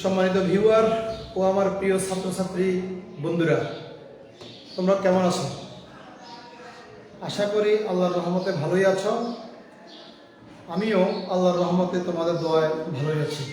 সম্মানিত ভিউয়ার ও আমার প্রিয় ছাত্রছাত্রী বন্ধুরা, তোমরা কেমন আছো? আশা করি আল্লাহর রহমতে ভালোই আছো। আমিও আল্লাহর রহমতে তোমাদের দোয়ায় ভালোই আছি।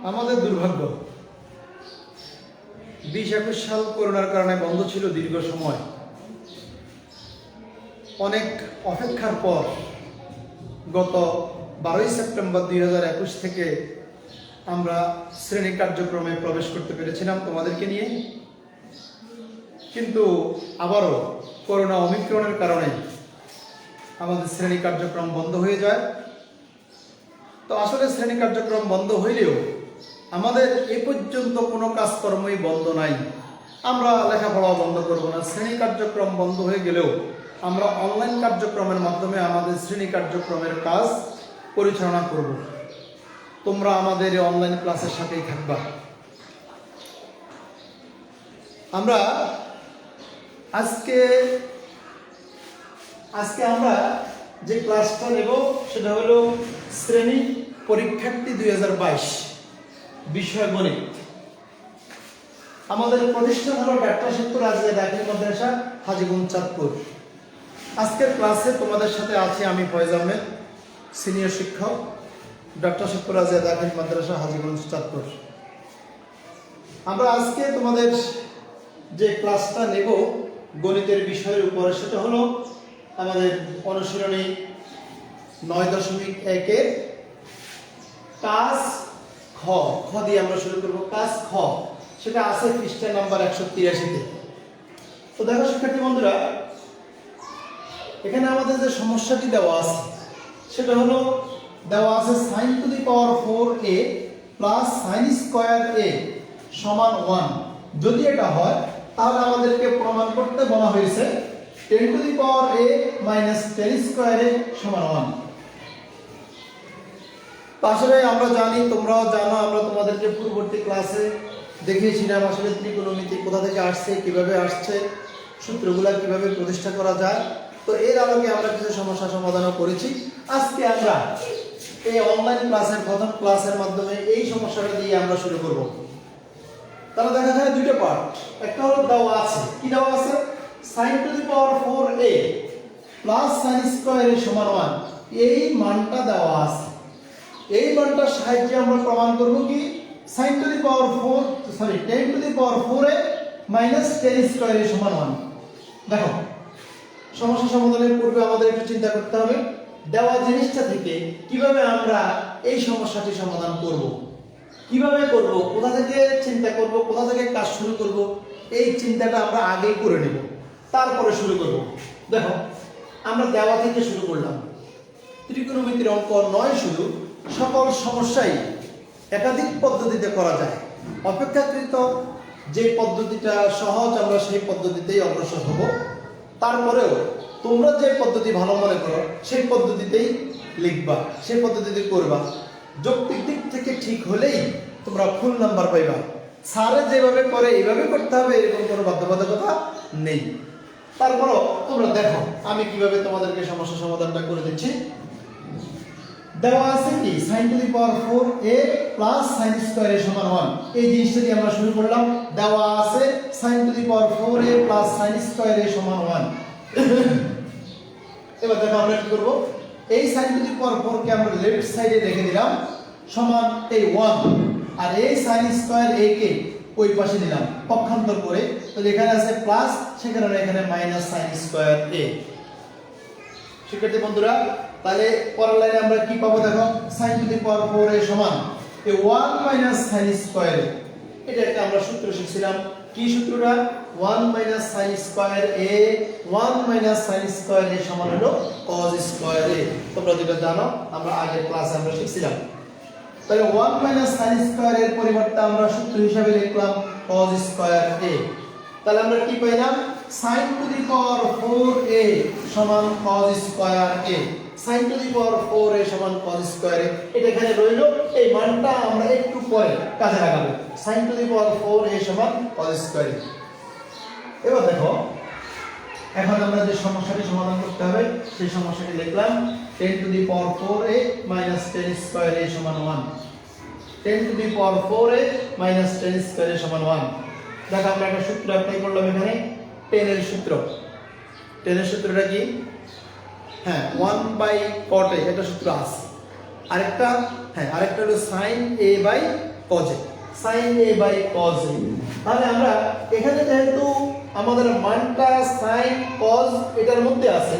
আমাদের দুর্ভাগ্য, 20-21 সাল করোনার কারণে বন্ধ ছিল দীর্ঘ সময়। অনেক অপেক্ষার পর গত 12 সেপ্টেম্বর 2021 থেকে আমরা শ্রেণী কার্যক্রমে প্রবেশ করতে পেরেছিলাম তোমাদেরকে নিয়ে, কিন্তু আবারও করোনা ওমিক্রনের কারণে আমাদের শ্রেণী কার্যক্রম বন্ধ হয়ে যায়। তো আসলে শ্রেণী কার্যক্রম বন্ধ হইলেও আমাদের এ পর্যন্ত কোনো কাজকর্মই বন্ধ নাই। আমরা লেখাপড়াও বন্ধ করব না। শ্রেণী কার্যক্রম বন্ধ হয়ে গেলেও আমরা অনলাইন কার্যক্রমের মাধ্যমে আমাদের শ্রেণী কার্যক্রমের কাজ পরিচালনা করব। তোমরা আমাদের এই অনলাইন ক্লাসের সাথেই থাকবা। আমরা আজকে আমরা যে ক্লাসটা নেব সেটা হলো শ্রেণী পরীক্ষার্থী 2022, বিষয় গণিত। আমাদের প্রতিষ্ঠান হলো ডাক্তার শেখপুর রাজিয়া দাখিল মাদ্রাসা, হাজীগঞ্জ, চাঁদপুর। আজকের ক্লাসে তোমাদের সাথে আছি আমি ফয়েজ আহমেদ, সিনিয়র শিক্ষক, ডাক্তার শেখপুর রাজিয়া দাখিল মাদ্রাসা, হাজীগঞ্জ, চাঁদপুর। আমরা আজকে তোমাদের যে ক্লাসটা নেব গণিতের বিষয়ের উপরে, সেটা হলো আমাদের অনুশীলনী 9.1-এর কাজ খ দিয়ে আমরা শুরু করব। কাজ খ, সেটা আছে পৃষ্ঠা নাম্বার 183-তে। তো দেখো শিক্ষার্থী বন্ধুরা, এখানে আমাদের যে সমস্যাটি দেওয়া আছে সেটা হলো দেওয়া আছে sin to the power 4a plus sin square a সমান 1। যদি এটা হয় তাহলে আমাদেরকে প্রমাণ করতে বলা হয়েছে 10 two the power a minus 10 square a সমান 1। আসলে আমরা জানি, তোমরাও জানো, আমরা তোমাদেরকে পূর্ববর্তী ক্লাসে দেখিয়েছিলাম আসলে ত্রিকোণমিতি কোথা থেকে আসছে, কিভাবে আসছে, সূত্রগুলা কিভাবে প্রতিষ্ঠা করা যায়। তো এর আলোকে আমরা কিছু সমস্যা সমাধানও করেছি। আজকে আমরা এই অনলাইন ক্লাসের প্রথম ক্লাসের মাধ্যমে এই সমস্যাটা দিয়ে আমরা শুরু করব। তাহলে দেখা যায় দুটো পার্ট। একটা হলো দেওয়া আছে, কি দেওয়া আছে, sin to the power 4a plus sin square a সমান 1। এই মানটা দেওয়া আছে। এই মানটার সাহায্যে আমরা প্রমাণ করব কি sin to the power 10 two the power 4a minus 10 square a সমান 1। দেখো, সমস্যা সমাধানের পূর্বে আমাদের একটু চিন্তা করতে হবে দেওয়া জিনিসটা থেকে কিভাবে আমরা এই সমস্যাটি সমাধান করব, কিভাবে করব, কোথা থেকে চিন্তা করব, কোথা থেকে কাজ শুরু করব, এই চিন্তাটা আমরা আগেই করে নেব, তারপরে শুরু করব। দেখো, আমরা দেওয়া থেকে শুরু করলাম। ত্রিকোণমিতির অঙ্ক নয় শুধু, সকল সমস্যাই একাধিক পদ্ধতিতে করা যায়। অপেক্ষাকৃত যে পদ্ধতিটা সহজ আমরা সেই পদ্ধতিতেই অগ্রসর হব। তারপরেও তোমরা যে পদ্ধতি ভালো মনে করো সেই পদ্ধতিতেই লিখবা, সেই পদ্ধতিতে করবা। যৌক্তিক দিক থেকে ঠিক হলেই তোমরা ফুল নাম্বার পাইবা। স্যারে যেভাবে করে এইভাবে করতে হবে এরকম কোনো বাধ্যবাধকতা নেই। তারপরও তোমরা দেখো আমি কিভাবে তোমাদেরকে সমস্যা সমাধানটা করে দিচ্ছি। দেওয়া আছে কি sin to the power 4a plus sin square a সমান 1। এই জিনিসটা দিয়ে আমরা শুরু করলাম। দেওয়া আছে sin to the power 4a plus sin square a সমান 1। এবার দেখো আমরা কি করব, এই sin টু দি পাওয়ার 4 কে আমরা লেফট সাইডে রেখে দিলাম সমান এই 1, আর এই sin স্কয়ার a কে ওই পাশে দিলাম পক্ষান্তর করে। তো এখানে আছে প্লাস, সেখানে এখানে মাইনাস sin স্কয়ার a। শিক্ষার্থী বন্ধুরা, তাহলে পরের লাইনে আমরা কি পাবো দেখো, sin to the power 4a সমান এই 1 মাইনাস sin স্কয়ার a। এটা একটা আমরা সূত্র শিখছিলাম। কি সূত্রটা, 1 minus sin square a, 1 minus sin square a সমান হলো cos স্কয়ার a। তোমরা যেটা জানো আমরা আগের ক্লাসে আমরা শিখছিলাম। তাহলে 1 মাইনাস sin স্কয়ার এর পরিবর্তে আমরা সূত্র হিসাবে লিখলাম cos স্কয়ার a। তাহলে আমরা কি পাইলাম, sin to the power 4a সমান cos square a। sin to the power 4a সমান cos স্কয়ার a। এটা এখানে রইল। এই মানটা আমরা একটু পরে কাজে লাগাবো। sin to the power 4a সমান cos স্কয়ার a। এবার দেখো, এখন আমরা যে সমস্যাটি সমাধান করতে হবে সেই সমস্যাটি লিখলাম। 10 two the power 4a minus 10 square a সমান 1 10 two the power 4a minus 10 square a সমান 1 দেখো আমরা একটা সূত্র অ্যাপ্লাই করলাম এখানে 10 এর সূত্র 10 এর সূত্রটা কি হ্যাঁ 1 বাই cot a এটা সূত্র আছে আরেকটা হলো sin a by cos a sin a by cos a তাহলে আমরা এখানে যেহেতু আমাদের মানটা sin cos এটার মধ্যে আছে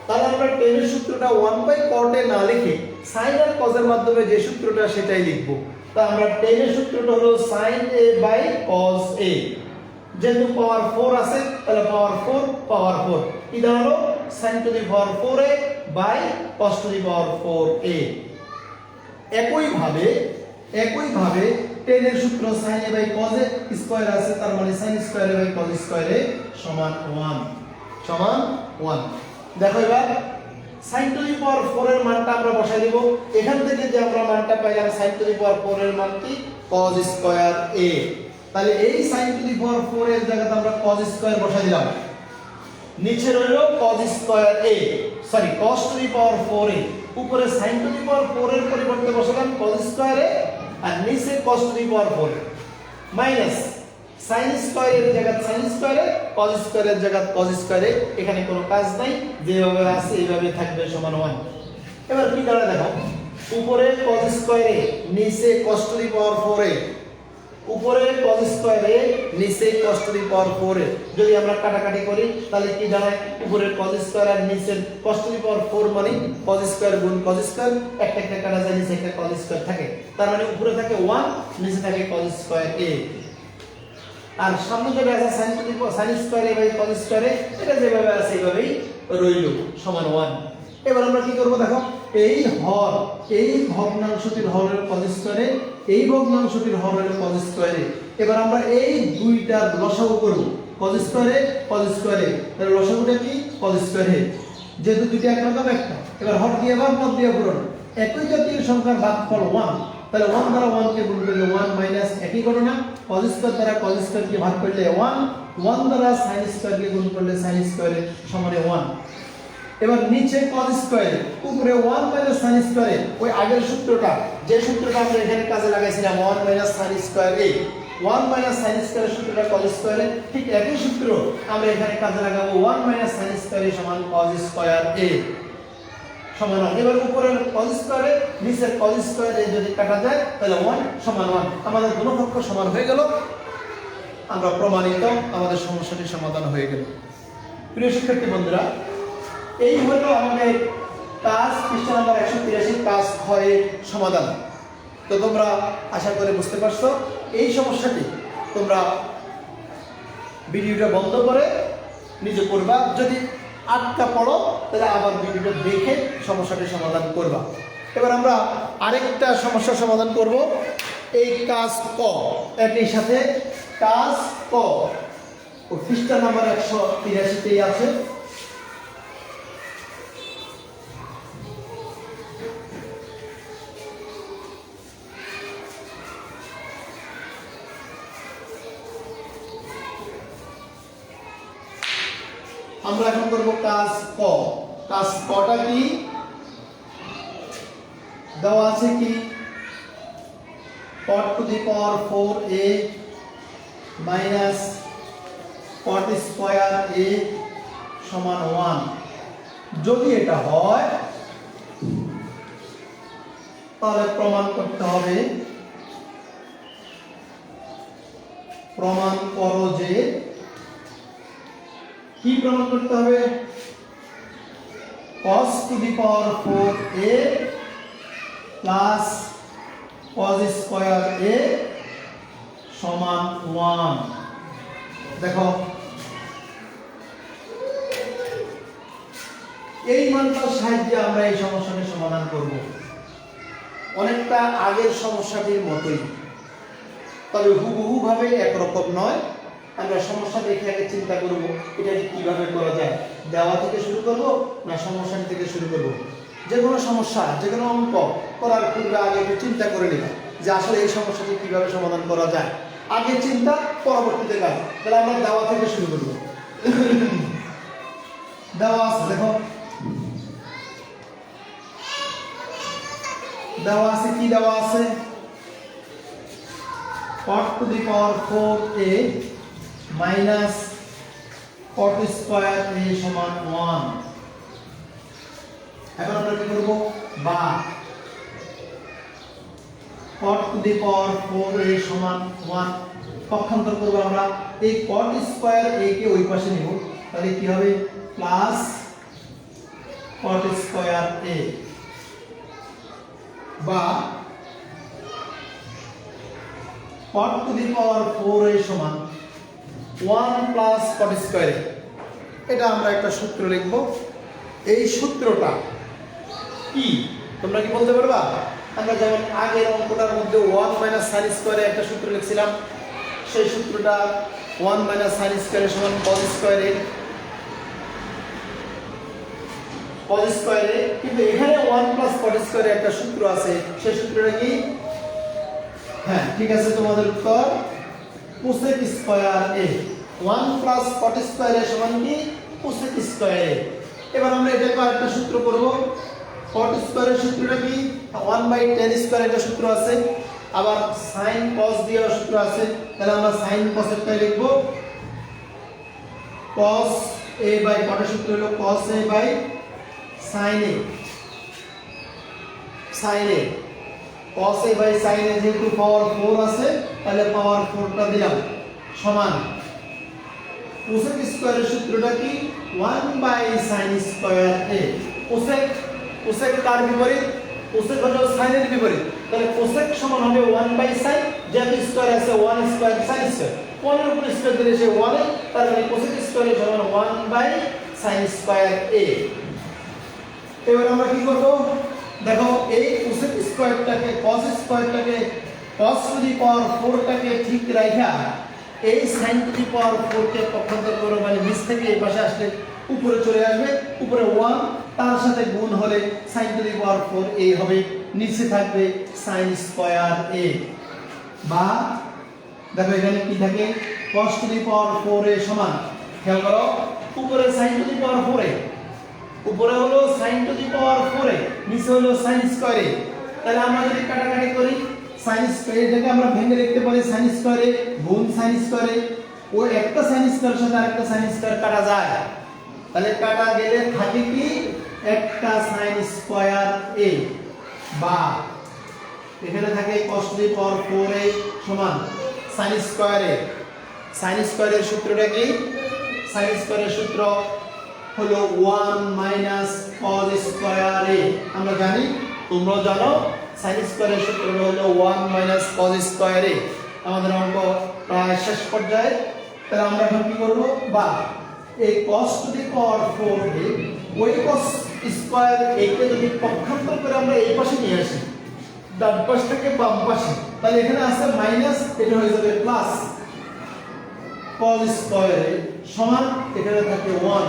তাহলে আমরা 10 এর সূত্রটা 1 বাই cot a না লিখে sin আর cos এর মাধ্যমে যে সূত্রটা সেটাই লিখব তা আমরা 10 এর সূত্রটা হলো sin a by cos a যেহেতু পাওয়ার 4 আছে তাহলে পাওয়ার 4 কি দাঁড়ালো sin to the power 4a by cos to the power 4a একই ভাবে 10 এর সূত্র sin a by cos a square আছে তার মানে sin square a by cos square a সমান 1 দেখো এবার sin টু দি পাওয়ার 4 এর মানটা আমরা বসাই দেব এখান থেকে যে আমরা মানটা পাইলাম sin টু দি পাওয়ার 4 এর মান কি cos স্কয়ার a তাহলে এই sin টু দি পাওয়ার 4 এর জায়গাতে আমরা cos স্কয়ার বসাই দিলাম নিচে রইল cos square a sorry cos to the power 4a উপরে sin টু দি পাওয়ার 4 এর পরিবর্তে বসালাম cos স্কয়ার a আর নিচে cos to the power 4 minus sin square এর জায়গায় sin square a cos square এর জায়গায় cos স্কয়ার a এখানে কোনো কাজ নাই যেভাবে আছে এইভাবে থাকবে সমান 1 এবার কি দাঁড়ায় দেখো উপরে cos স্কয়ার a নিচে cos to the power 4a উপরে cos স্কয়ার a নিচে cos to the power 4a যদি আমরা কাটাকাটি করি তাহলে কি দাঁড়ায় উপরে cos স্কয়ার আর নিচে cos টু দি পাওয়ার 4 মানে cos স্কয়ার গুণ cos স্কয়ার একটা কাটা যায় নিচে একটা cos স্কয়ার থাকে তার মানে উপরে থাকে 1 নিচে থাকে cos স্কয়ার a আর সামনে যেটা আছে sin to the power sin square a by cos square a এটা যেভাবে আছে এইভাবেই রইল সমান 1 এবার আমরা কি করব দেখো এই ভগ্নাংশটির হর হলো cos স্কয়ার a এই ভগ্নাংশটির হর হলো cos স্কয়ার a এবার আমরা এই দুইটার লসাগু করব cos স্কয়ার a তাহলে লসাগুটা কি cos স্কয়ার a যেহেতু দুইটা একরকম একটা এবার হর দিয়ে ভাগ পদ দিয়ে পূরণ একই জাতীয় সংখ্যার ভাগফল 1 তাহলে 1 দ্বারা 1 কে গুণ করলে 1 মাইনাস একই ঘটনা cos স্কয়ার দ্বারা cos স্কয়ার কে ভাগ করলে 1 দ্বারা sin স্কয়ার কে গুণ করলে sin স্কয়ার সমান 1 এবার নিচে cos স্কয়ার উপরে 1 মাইনাস sin স্কয়ার ওই আগের সূত্রটা যে সূত্রটা আমরা এখানে কাজে লাগাইছিলাম 1 minus sin square a 1 minus sin square সূত্রটা cos স্কয়ার ঠিক একই সূত্র আমরা এখানে কাজে লাগাবো 1 মাইনাস sin স্কয়ার সমান cos স্কয়ার a সমান 1 এবার উপরের cos স্কয়ার নিচের cos স্কয়ার যদি কাটা যায় তাহলে 1 সমান 1 আমাদের দুটো পক্ষ সমান হয়ে গেল আমরা প্রমাণিত আমাদের সমস্যাটি সমাধান হয়ে গেল প্রিয় শিক্ষার্থী বন্ধুরা এই হলো আমাদের কাজ পৃষ্ঠা নাম্বার 183 কাজ খ এর সমাধান তো তোমরা আশা করে বুঝতে পারছো এই সমস্যাটি তোমরা ভিডিওটা বন্ধ করে নিজে করবা যদি আটকা পড়ো তাহলে আবার ভিডিওটা দেখে সমস্যাটি সমাধান করবা এবার আমরা আরেকটা সমস্যা সমাধান করব এই কাজ ক একই সাথে কাজ ক ও পৃষ্ঠা নাম্বার 183 তেই আছে আমরা এখন করব কাজ ক কাজ কটা কি দেওয়া আছে কি cot two the power 4a minus cot square a সমান 1 যদি এটা হয় তাহলে প্রমাণ করতে হবে প্রমাণ করো যে কি প্রমাণ করতে হবে cos to the power 4a plus cos square a সমান 1 দেখো এই মানটার সাহায্যে আমরা এই সমস্যাটির সমাধান করব অনেকটা আগের সমস্যাটির মতোই তবে হুবহু ভাবে একরকম নয় আমরা সমস্যা দেখে আগে চিন্তা করব এটা কিভাবে করা যায় দেওয়া থেকে শুরু করব না সমস্যা থেকে শুরু করব যে কোনো সমস্যা যে কোনো অঙ্ক করার পূর্বে আগে একটু চিন্তা করে নিবা যে আসলে এই সমস্যাটি কিভাবে সমাধান করা যায় আগে চিন্তা পরবর্তীতে কাজ তাহলে আমরা দেওয়া থেকে শুরু করব দেওয়া আছে দেখো দেওয়া আছে, কি দেওয়া আছে? cot to the power 4a minus cot square a সমান 1। এখন আমরা কি করব? বা cot to the power 4a সমান 1 পক্ষান্তর করব আমরা। এই cot স্কয়ার a কে ওই পাশে নিব, তাহলে কি হবে? প্লাস cot স্কয়ার a বা cot to the power 4a সমান 1 প্লাস cot স্কয়ার a। এটা আমরা একটা সূত্র লিখব। এই সূত্রটা কি তোমরা কি বলতে পারবা? আমরা যেমন আগের অঙ্কটার মধ্যে 1 মাইনাস sin স্কয়ার এ একটা সূত্র লিখছিলাম, সেই সূত্রটা 1 মাইনাস sin স্কয়ার সমান cos স্কয়ার এ, cos স্কয়ার এ। কিন্তু এখানে 1 প্লাস cot স্কয়ার এ একটা সূত্র আছে, সেই সূত্রটা কি? হ্যাঁ ঠিক আছে, তোমাদের উত্তর cosec স্কয়ার এ। 1 প্লাস cot স্কয়ার এ সমান কি? cosec স্কয়ার এ। এবার আমরা এটাকে আরেকটা সূত্র করব। cot স্কয়ার এর সূত্রটা কি? 1/tan স্কয়ার একটা সূত্র আছে, আবার sin cos দিয়ে সূত্র আছে, তাহলে আমরা sin cos এরটা লিখব। cos a বাই cot এর সূত্র হলো cos a by sin a। sin a cos a by sin a যেহেতু পাওয়ার 4 আছে, তাহলে পাওয়ার 4টা দিলাম সমান cosec স্কয়ার এর সূত্রটা কি? 1/sin square a। cosec কার বিপরীত? cosec হলো sin এর বিপরীত, তাহলে cosec সমান হবে 1/sin, যেহেতু স্কয়ার আছে 1 স্কয়ার sin স্কয়ার, 1 এর উপর স্কয়ার দিলে সে 1 এ, তার মানে cosec স্কয়ার সমান 1/sin স্কয়ার a। এবার আমরা কি করব? দেখো এই cosec স্কয়ারটাকে cos স্কয়ারটাকে cos টু দি পাওয়ার 4 টাকে ঠিক রাখা এই sin টু দি পাওয়ার 4 কে পক্ষান্তর করব, মানে নিচ থেকে এই পাশে আসলে উপরে চলে আসবে, উপরে 1 তার সাথে গুণ হলে sin to the power 4 a হবে, নিচে থাকবে sin স্কয়ার a। বা দেখো এখানে কি থাকে? cos to the power 4 a সমান, খেয়াল করো, উপরে sin to the power 4 a, উপরে হলো sin to the power 4 a, নিচে হলো sin স্কয়ার a। তাহলে আমরা যদি কাটাকাটি করি, sin স্কয়ার এটাকে আমরা ভেঙে লিখতে পারি sin স্কয়ার a গুণ sin স্কয়ার a। ওই একটা sin স্কয়ারের সাথে আরেকটা sin স্কয়ার কাটা যায়, তাহলে কাটা গেলে থাকে কি? একটা sin স্কয়ার a। বা এখানে থাকে cos to the power 4a সমান sin স্কয়ার a। sin স্কয়ারের সূত্রটা কি? sin স্কয়ারের সূত্র হলো 1 মাইনাস cos স্কয়ার a। আমরা জানি, তোমরাও জানো, sin স্কয়ারের সূত্র হলো 1 মাইনাস cos স্কয়ার a। আমাদের অঙ্ক প্রায় শেষ পর্যায়ে, তাহলে আমরা এখন কি করব? বা এই cos to the power 4a ওই cos স্কয়ার a কে যদি পক্ষান্তর করে আমরা এই পাশে নিয়ে আসি, ডান পাশ থেকে বাম পাশে, তাহলে এখানে আছে মাইনাস, এটা হয়ে যাবে প্লাস cos স্কয়ার a সমান এখানে থাকে 1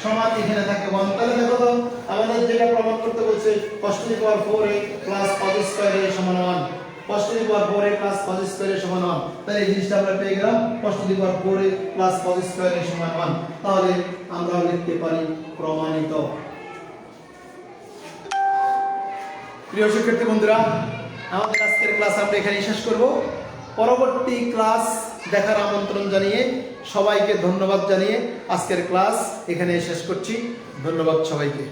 সমান এখানে থাকে 1। তাহলে দেখো তো আমাদের যেটা প্রমাণ করতে বলছে cos to the power 4a plus cos square a সমান 1, cos to the power 4a plus cos square a সমান 1। তাহলে এই জিনিসটা আমরা পেয়ে গেলাম, cos to the power 4a plus cos square a সমান 1। তাহলে আমরা লিখতে পারি প্রমাণিত। প্রিয় শিক্ষার্থী বন্ধুরা, আমাদের আজকের ক্লাস আমরা এখানেই শেষ করব। পরবর্তী ক্লাস দেখার আমন্ত্রণ জানিয়ে সবাইকে ধন্যবাদ জানিয়ে আজকের ক্লাস এখানে শেষ করছি। ধন্যবাদ সবাইকে।